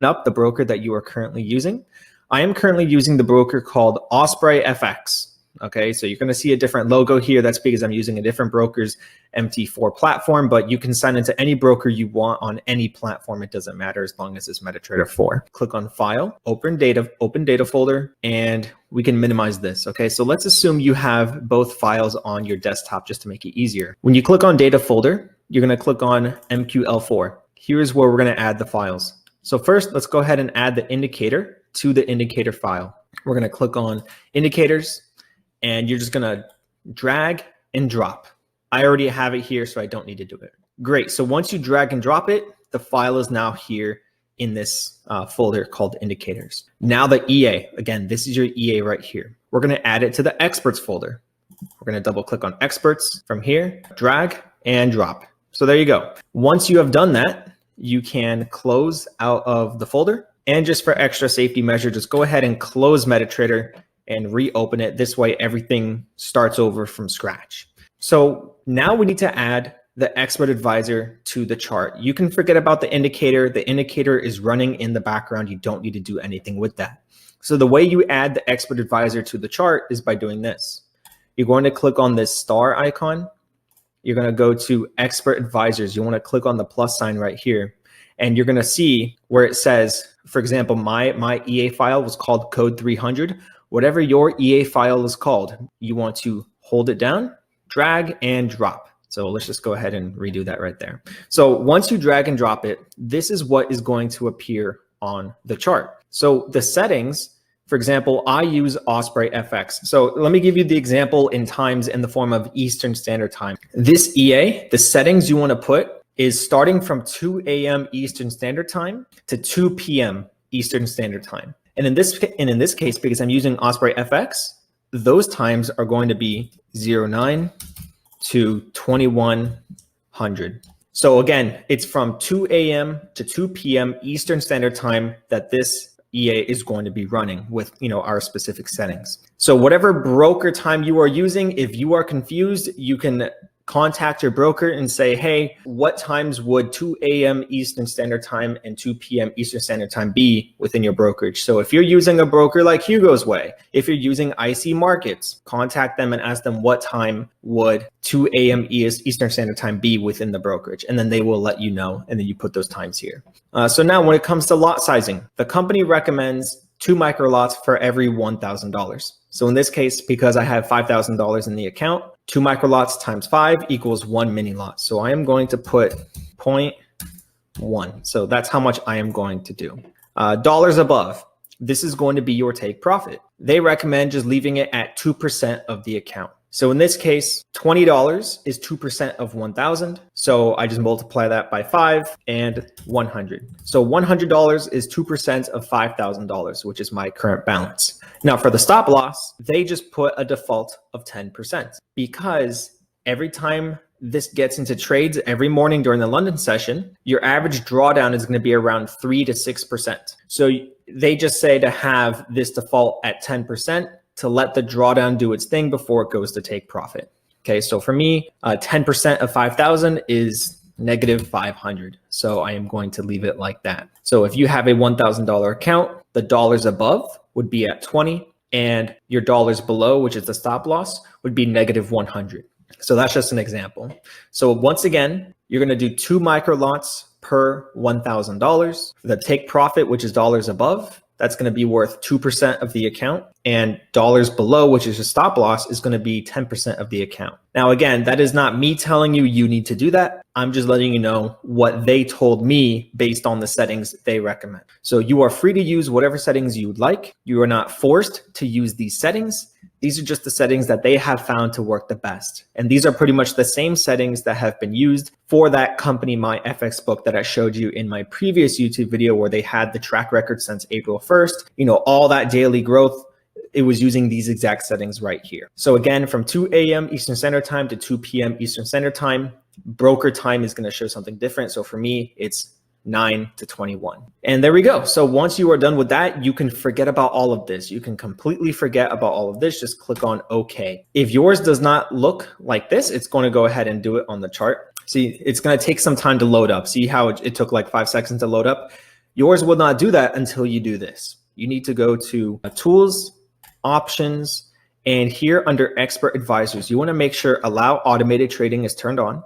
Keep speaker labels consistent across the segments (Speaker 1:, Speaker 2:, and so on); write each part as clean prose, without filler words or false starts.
Speaker 1: up the broker that you are currently using. I am currently using the broker called Osprey FX. Okay, so you're going to see a different logo here. That's because I'm using a different broker's MT4 platform, but you can sign into any broker you want on any platform. It doesn't matter as long as it's MetaTrader 4. Click on File, open data folder, and we can minimize this. Okay, so let's assume you have both files on your desktop just to make it easier. When you click on Data folder, you're going to click on MQL4. Here's where we're going to add the files. So first, let's go ahead and add the indicator to the indicator file. We're going to click on Indicators, and you're just gonna drag and drop. I already have it here, so I don't need to do it. Great, so once you drag and drop it, the file is now here in this folder called indicators. Now the EA, again, this is your EA right here. We're gonna add it to the experts folder. We're gonna double click on experts from here, drag and drop. So there you go. Once you have done that, you can close out of the folder, and just for extra safety measure, just go ahead and close MetaTrader and reopen it. This way, everything starts over from scratch. So now we need to add the expert advisor to the chart. You can forget about the indicator. The indicator is running in the background. You don't need to do anything with that. So the way you add the expert advisor to the chart is by doing this. You're going to click on this star icon. You're going to go to expert advisors. You want to click on the plus sign right here. And you're going to see where it says, for example, my EA file was called code 300. Whatever your EA file is called, you want to hold it down, drag and drop. So let's just go ahead and redo that right there. So once you drag and drop it, this is what is going to appear on the chart. So the settings, for example, I use Osprey FX. So let me give you the example in times in the form of Eastern Standard Time. This EA, the settings you want to put is starting from 2 a.m. Eastern Standard Time to 2 p.m. Eastern Standard Time. And in this case, because I'm using Osprey FX, those times are going to be 09 to 2100. So again, it's from 2 a.m. to 2 p.m. Eastern Standard Time that this EA is going to be running with our specific settings. So whatever broker time you are using, if you are confused, you can contact your broker and say, hey, what times would 2 a.m. Eastern Standard Time and 2 p.m. Eastern Standard Time be within your brokerage? So if you're using a broker like Hugo's Way, if you're using IC Markets, contact them and ask them what time would 2 a.m. Eastern Standard Time be within the brokerage, and then they will let you know, and then you put those times here. So now when it comes to lot sizing, the company recommends 2 micro lots for every $1,000. So in this case, because I have $5,000 in the account, 2 micro lots times 5 equals 1 mini lot. So I am going to put 0.1. So that's how much I am going to do. Dollars above, this is going to be your take profit. They recommend just leaving it at 2% of the account. So in this case, $20 is 2% of 1,000. So I just multiply that by 5 and 100. So $100 is 2% of $5,000, which is my current balance. Now for the stop loss, they just put a default of 10% because every time this gets into trades every morning during the London session, your average drawdown is going to be around 3 to 6%. So they just say to have this default at 10%. To let the drawdown do its thing before it goes to take profit. Okay, so for me, 10% of 5,000 is negative 500. So I am going to leave it like that. So if you have a $1,000 account, the dollars above would be at 20, and your dollars below, which is the stop loss, would be negative 100. So that's just an example. So once again, you're going to do 2 micro lots per $1,000. The take profit, which is dollars above, that's going to be worth 2% of the account, and dollars below, which is a stop loss, is going to be 10% of the account. Now, again, that is not me telling you you need to do that. I'm just letting you know what they told me based on the settings they recommend. So you are free to use whatever settings you would like. You are not forced to use these settings. These are just the settings that they have found to work the best. And these are pretty much the same settings that have been used for that company, My FX book, that I showed you in my previous YouTube video where they had the track record since April 1st. All that daily growth, it was using these exact settings right here. So again, from 2 a.m. Eastern Standard Time to 2 p.m. Eastern Standard Time, broker time is going to show something different. So for me, it's 9 to 21. And there we go. So once you are done with that, you can forget about all of this. You can completely forget about all of this. Just click on OK. If yours does not look like this, it's going to go ahead and do it on the chart. See, it's going to take some time to load up. See how it took like 5 seconds to load up? Yours will not do that until you do this. You need to go to Tools, Options, and here under Expert Advisors, you want to make sure Allow Automated Trading is turned on,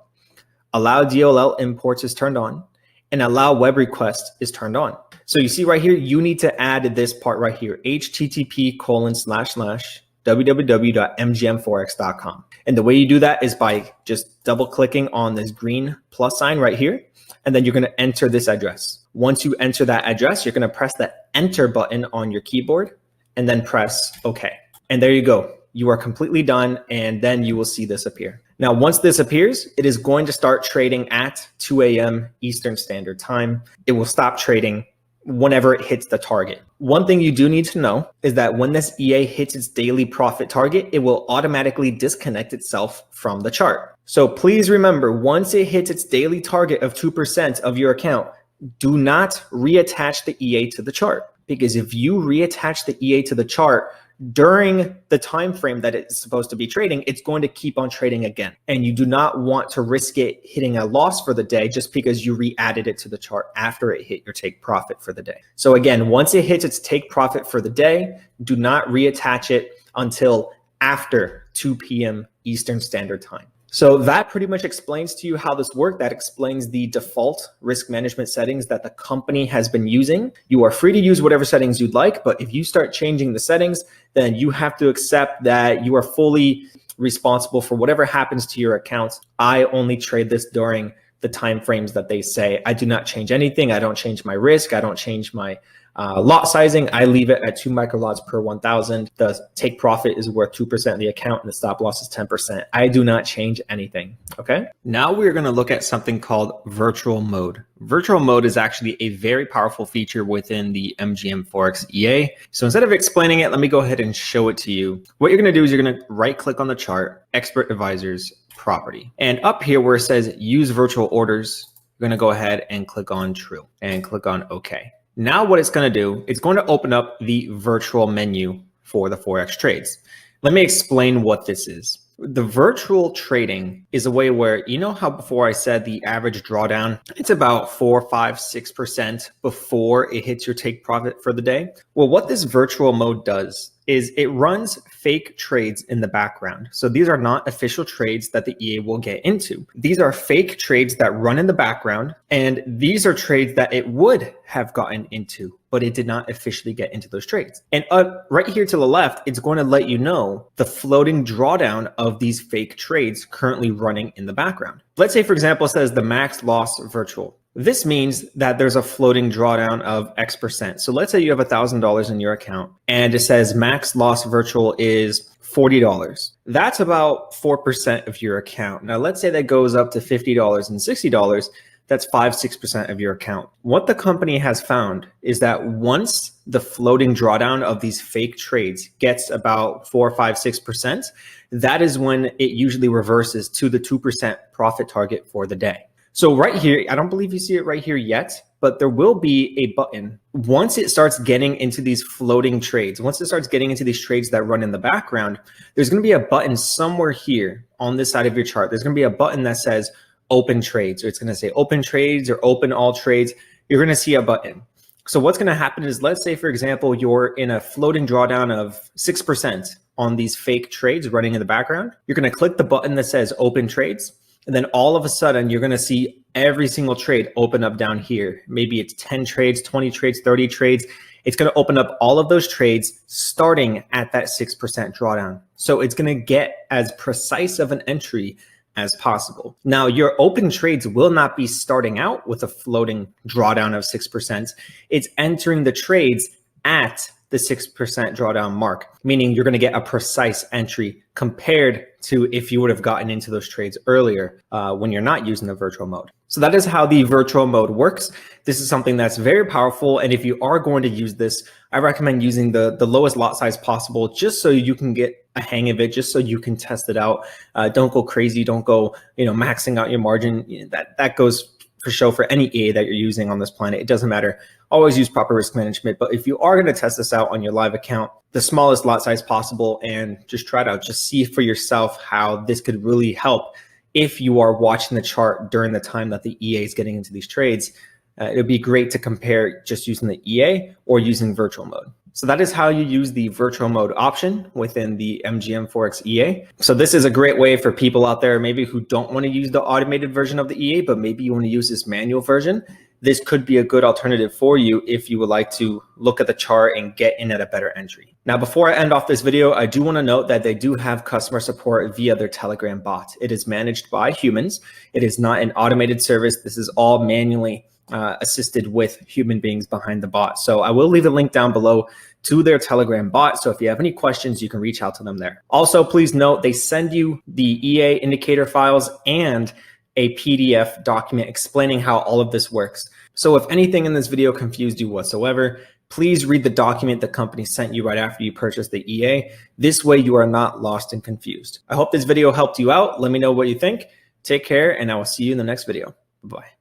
Speaker 1: Allow DLL Imports is turned on, and Allow Web Request is turned on. So you see right here, you need to add this part right here, http://www.mgmforex.com. And the way you do that is by just double clicking on this green plus sign right here, and then you're going to enter this address. Once you enter that address, you're going to press the enter button on your keyboard and then press OK. And there you go. You are completely done, and then you will see this appear. Now, once this appears, it is going to start trading at 2 a.m. Eastern Standard Time. It will stop trading whenever it hits the target. One thing you do need to know is that when this EA hits its daily profit target, it will automatically disconnect itself from the chart. So please remember, once it hits its daily target of 2% of your account, do not reattach the EA to the chart. Because if you reattach the EA to the chart during the time frame that it's supposed to be trading, it's going to keep on trading again. And you do not want to risk it hitting a loss for the day just because you re-added it to the chart after it hit your take profit for the day. So again, once it hits its take profit for the day, do not reattach it until after 2 p.m. Eastern Standard Time. So that pretty much explains to you how this works. That explains the default risk management settings that the company has been using. You are free to use whatever settings you'd like, but if you start changing the settings, then you have to accept that you are fully responsible for whatever happens to your accounts. I only trade this during the time frames that they say. I do not change anything. I don't change my risk. I don't change my lot sizing. I leave it at 2 microlots per 1,000. The take profit is worth 2% of the account and the stop loss is 10%. I do not change anything. Okay. Now we're going to look at something called virtual mode. Virtual mode is actually a very powerful feature within the MGM Forex EA. So instead of explaining it, let me go ahead and show it to you. What you're going to do is you're going to right click on the chart, Expert Advisors, Property. And up here where it says use virtual orders, you're going to go ahead and click on true and click on OK. Now what it's going to do, it's going to open up the virtual menu for the Forex trades. Let me explain what this is. The virtual trading is a way where, you know how before I said the average drawdown, it's about 4, 5, 6% before it hits your take profit for the day? Well, what this virtual mode does is it runs fake trades in the background. So these are not official trades that the EA will get into. These are fake trades that run in the background, and these are trades that it would have gotten into, but it did not officially get into those trades. And right here to the left, it's going to let you know the floating drawdown of these fake trades currently running in the background. Let's say, for example, it says the max loss virtual. This means that there's a floating drawdown of X%. So let's say you have $1,000 in your account and it says max loss virtual is $40. That's about 4% of your account. Now let's say that goes up to $50 and $60. That's 5, 6% of your account. What the company has found is that once the floating drawdown of these fake trades gets about 4, 5, 6%, that is when it usually reverses to the 2% profit target for the day. So right here, I don't believe you see it right here yet, but there will be a button. Once it starts getting into these floating trades, once it starts getting into these trades that run in the background, there's going to be a button somewhere here on this side of your chart. There's going to be a button that says open trades, or it's going to say open trades or open all trades. You're going to see a button. So what's going to happen is, let's say, for example, you're in a floating drawdown of 6% on these fake trades running in the background. You're going to click the button that says open trades. And then all of a sudden, you're going to see every single trade open up down here. Maybe it's 10 trades, 20 trades, 30 trades. It's going to open up all of those trades starting at that 6% drawdown. So it's going to get as precise of an entry as possible. Now, your open trades will not be starting out with a floating drawdown of 6%. It's entering the trades at the 6% drawdown mark, meaning you're going to get a precise entry compared to if you would have gotten into those trades earlier when you're not using the virtual mode. So that is how the virtual mode works. This is something that's very powerful. And if you are going to use this, I recommend using the lowest lot size possible, just so you can get a hang of it, just so you can test it out. Don't go crazy. Don't go, maxing out your margin. That goes for show for any EA that you're using on this planet. It doesn't matter. Always use proper risk management. But if you are going to test this out on your live account, the smallest lot size possible, and just try it out. Just see for yourself how this could really help if you are watching the chart during the time that the EA is getting into these trades. it would be great to compare just using the EA or using virtual mode. So that is how you use the virtual mode option within the MGM Forex EA. So this is a great way for people out there maybe who don't want to use the automated version of the EA, but maybe you want to use this manual version. This could be a good alternative for you if you would like to look at the chart and get in at a better entry. Now, before I end off this video, I do want to note that they do have customer support via their Telegram bot. It is managed by humans. It is not an automated service. This is all manually assisted with human beings behind the bot. So I will leave a link down below to their Telegram bot. So if you have any questions, you can reach out to them there. Also, please note they send you the EA indicator files and a PDF document explaining how all of this works. So if anything in this video confused you whatsoever, please read the document the company sent you right after you purchase the EA. This way you are not lost and confused. I hope this video helped you out. Let me know what you think. Take care, and I will see you in the next video. Bye-bye.